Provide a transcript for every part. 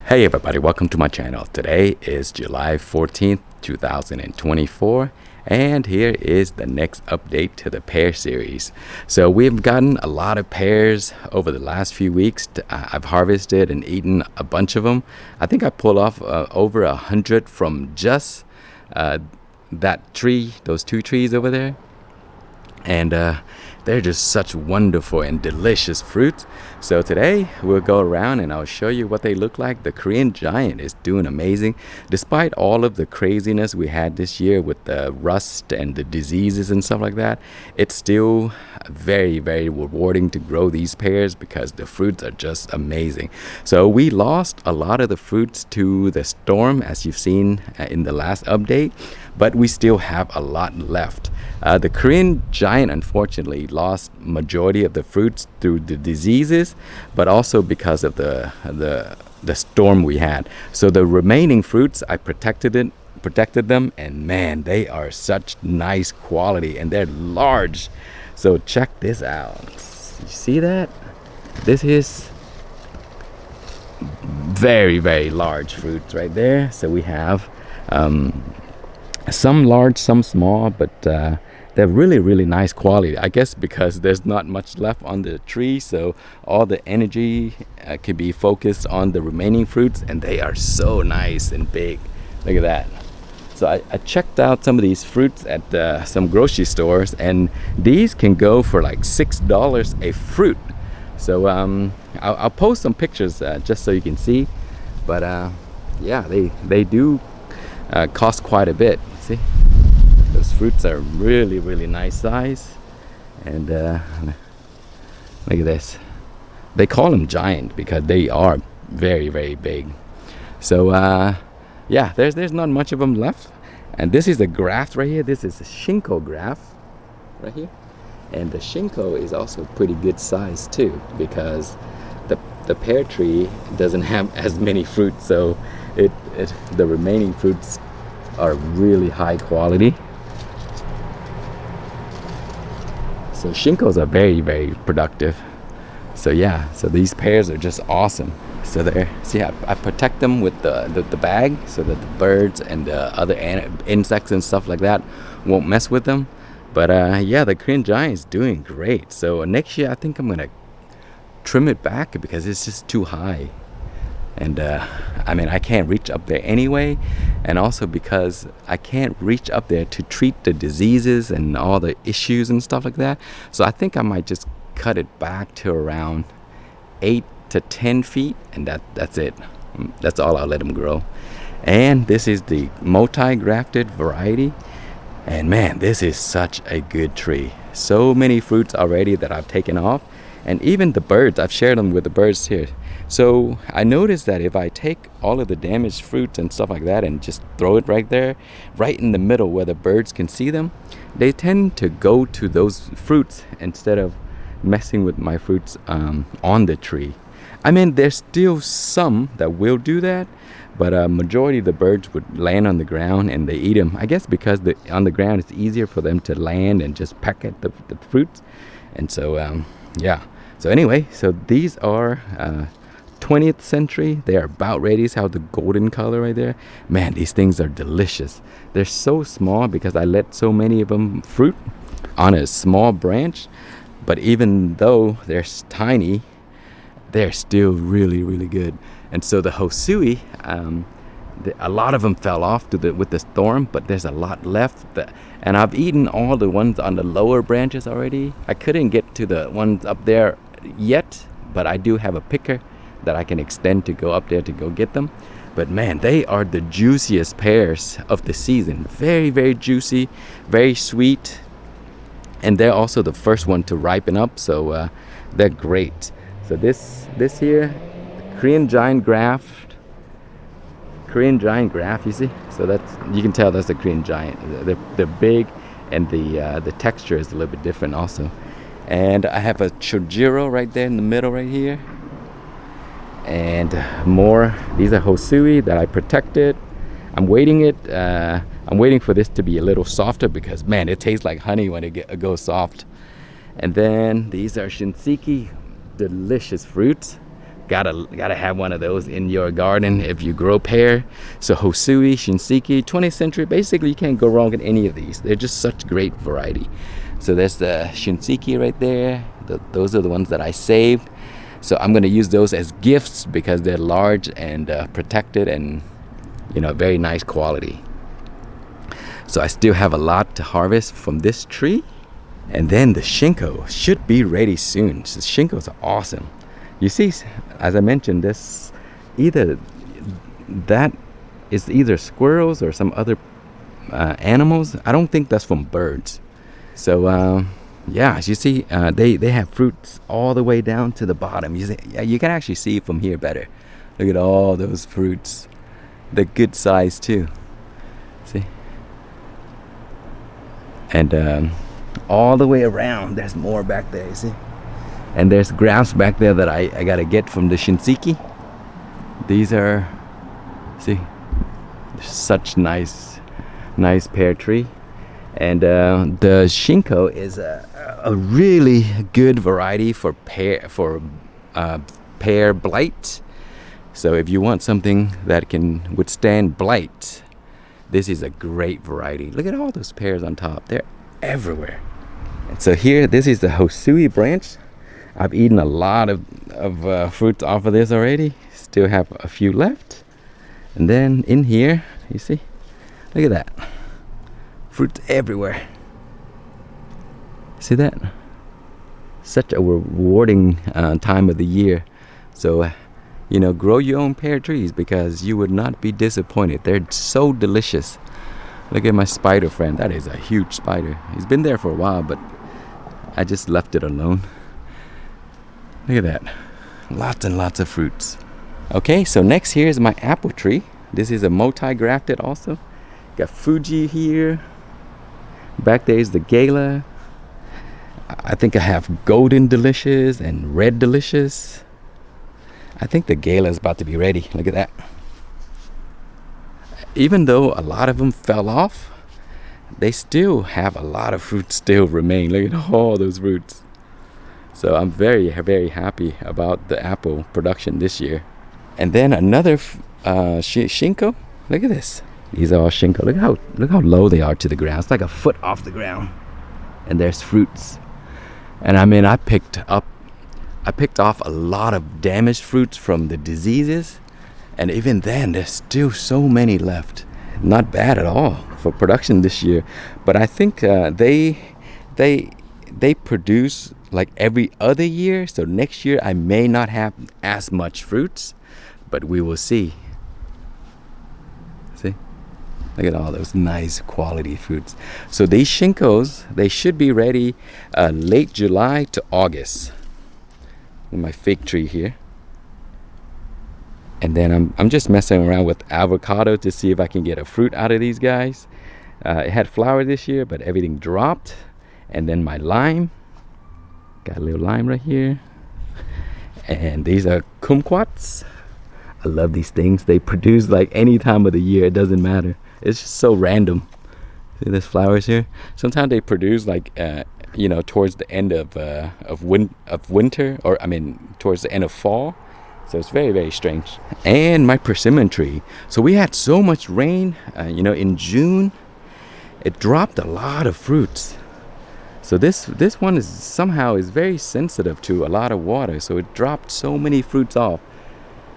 Hey everybody, welcome to my channel. Today is July 14th, 2024, and here is the next update to the pear series. So we've gotten a lot of pears over the last few weeks. I've harvested and eaten a bunch of them. I think I pulled off over 100 from just that tree, those two trees over there. And they're just such wonderful and delicious fruits. So today we'll go around and I'll show you what they look like. The Korean giant is doing amazing. Despite all of the craziness we had this year with the rust and the diseases and stuff like that, it's still very, very rewarding to grow these pears because the fruits are just amazing. So we lost a lot of the fruits to the storm, as you've seen in the last update, but we still have a lot left. The Korean giant unfortunately lost majority of the fruits through the diseases, but also because of the storm we had. So the remaining fruits, I protected them, and man, they are such nice quality and they're large. So check this out. You see that? This is very, very large fruits right there. So we have some large, some small, but they're really, really nice quality. I guess because there's not much left on the tree, so all the energy can be focused on the remaining fruits, and they are so nice and big. Look at that. So I checked out some of these fruits at some grocery stores, and these can go for like $6 a fruit. So I'll post some pictures just so you can see. But yeah, they do cost quite a bit. See? Those fruits are really, really nice size. And look at this. They call them giant because they are very, very big. So yeah, there's not much of them left. And this is the graft right here. This is a Shinko graft right here. And the Shinko is also pretty good size too, because the pear tree doesn't have as many fruits, so the remaining fruits are really high quality. So Shinkos are very, very productive. So yeah, so these pears are just awesome. So there, see, I protect them with the bag so that the birds and the other insects and stuff like that won't mess with them. But yeah, the Korean giant is doing great. So next year I think I'm gonna trim it back because it's just too high. And I mean, I can't reach up there anyway, and also because I can't reach up there to treat the diseases and all the issues and stuff like that. So I think I might just cut it back to around 8 to 10 feet, and that's it. That's all I'll let them grow. And this is the multi-grafted variety, and man, this is such a good tree. So many fruits already that I've taken off, and even the birds, I've shared them with the birds here. So I noticed that if I take all of the damaged fruits and stuff like that and just throw it right there, right in the middle where the birds can see them, they tend to go to those fruits instead of messing with my fruits on the tree. I mean, there's still some that will do that, but a majority of the birds would land on the ground and they eat them. I guess because on the ground it's easier for them to land and just peck at the fruits. And so yeah. So anyway, so these are 20th century. They are about ready. See how the golden color right there? Man, these things are delicious. They're so small because I let so many of them fruit on a small branch. But even though they're tiny, they're still really, really good. And so the Hosui, a lot of them fell off with the storm, but there's a lot left. And I've eaten all the ones on the lower branches already. I couldn't get to the ones up there yet, but I do have a picker that I can extend to go up there to go get them. But man, they are the juiciest pears of the season. Very, very juicy, very sweet, and they're also the first one to ripen up, so they're great. So this here, Korean giant graft, you see? So you can tell that's the Korean giant. They're big, and the texture is a little bit different also. And I have a Chojuro right there in the middle right here. And more, these are Hosui that I protected. I'm waiting for this to be a little softer because man, it tastes like honey when it goes soft. And then these are Shinseiki, delicious fruits. Gotta have one of those in your garden if you grow pear. So Hosui, Shinseiki, 20th century, basically you can't go wrong with any of these. They're just such great variety. So there's the Shinseiki right there. Those are the ones that I saved. So I'm gonna use those as gifts because they're large and protected and, you know, very nice quality. So I still have a lot to harvest from this tree. And then the Shinko should be ready soon. So Shinkos are awesome. You see, as I mentioned, this that is either squirrels or some other animals. I don't think that's from birds. So yeah, as you see, they have fruits all the way down to the bottom. You can actually see from here better. Look at all those fruits. They're good size too. See? And all the way around, there's more back there, you see? And there's grafts back there that I gotta get from the Shinseiki. These are, see, such nice pear tree. And the Shinko is a really good variety for pear blight. So if you want something that can withstand blight, this is a great variety. Look at all those pears on top. They're everywhere. And so here, this is the Hosui branch. I've eaten a lot of fruits off of this already. Still have a few left. And then in here, you see, look at that. Fruits everywhere. See that? Such a rewarding time of the year. So, you know, grow your own pear trees because you would not be disappointed. They're so delicious. Look at my spider friend. That is a huge spider. He's been there for a while, but I just left it alone. Look at that. Lots and lots of fruits. Okay, so next here is my apple tree. This is a multi-grafted also. Got Fuji here. Back there is the Gala. I think I have golden delicious and red delicious. I think the Gala is about to be ready. Look at that. Even though a lot of them fell off, they still have a lot of fruit still remain. Look at all those fruits. So I'm very, very happy about the apple production this year. And then another Shinko. Look at this. These are all Shinko. Look how low they are to the ground. It's like a foot off the ground. And there's fruits. And I mean, I picked off a lot of damaged fruits from the diseases. And even then, there's still so many left. Not bad at all for production this year. But I think they produce like every other year. So next year I may not have as much fruits, but we will see. See? Look at all those nice quality fruits. So these Shinkos, they should be ready late July to August. With my fig tree here. And then I'm just messing around with avocado to see if I can get a fruit out of these guys. It had flower this year, but everything dropped. And then my lime. Got a little lime right here. And these are kumquats. I love these things. They produce like any time of the year. It doesn't matter. It's just so random. See there's flowers here? Sometimes they produce like, you know, towards the end of winter. Or I mean, towards the end of fall. So it's very, very strange. And my persimmon tree. So we had so much rain, you know, in June. It dropped a lot of fruits. So this one is somehow very sensitive to a lot of water. So it dropped so many fruits off.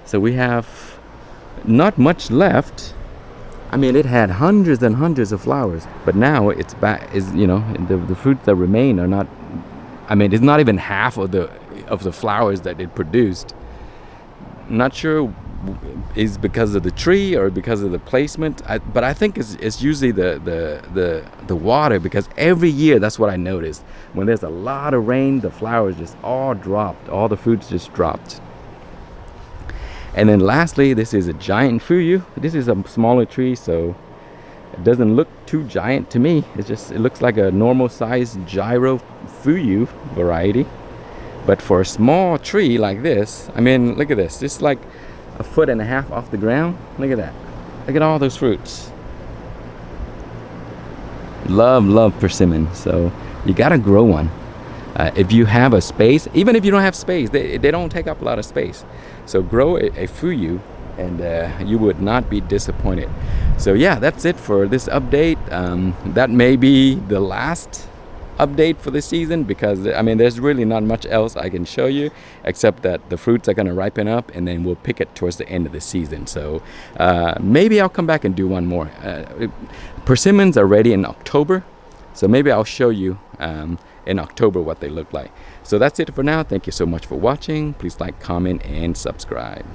So we have not much left. I mean, it had hundreds and hundreds of flowers. But now it's back. You know, the fruits that remain are not. I mean, it's not even half of the flowers that it produced. Not sure is because of the tree or because of the placement, but I think it's usually the water, because every year that's what I noticed. When there's a lot of rain, the flowers just all dropped, all the fruits just dropped. And then lastly, this is a giant Fuyu. This is a smaller tree, so it doesn't look too giant to me. It looks like a normal size gyro Fuyu variety. But for a small tree like this, I mean, look at this. It's like a foot and a half off the ground. Look at that. Look at all those fruits. Love persimmon. So you gotta grow one. If you have a space, even if you don't have space, they don't take up a lot of space. So grow a Fuyu and you would not be disappointed. So yeah, that's it for this update. That may be the last update for the season, because I mean there's really not much else I can show you except that the fruits are going to ripen up and then we'll pick it towards the end of the season. So maybe I'll come back and do one more. Persimmons are ready in October, so maybe I'll show you in October what they look like. So that's it for now. Thank you so much for watching. Please like, comment, and subscribe.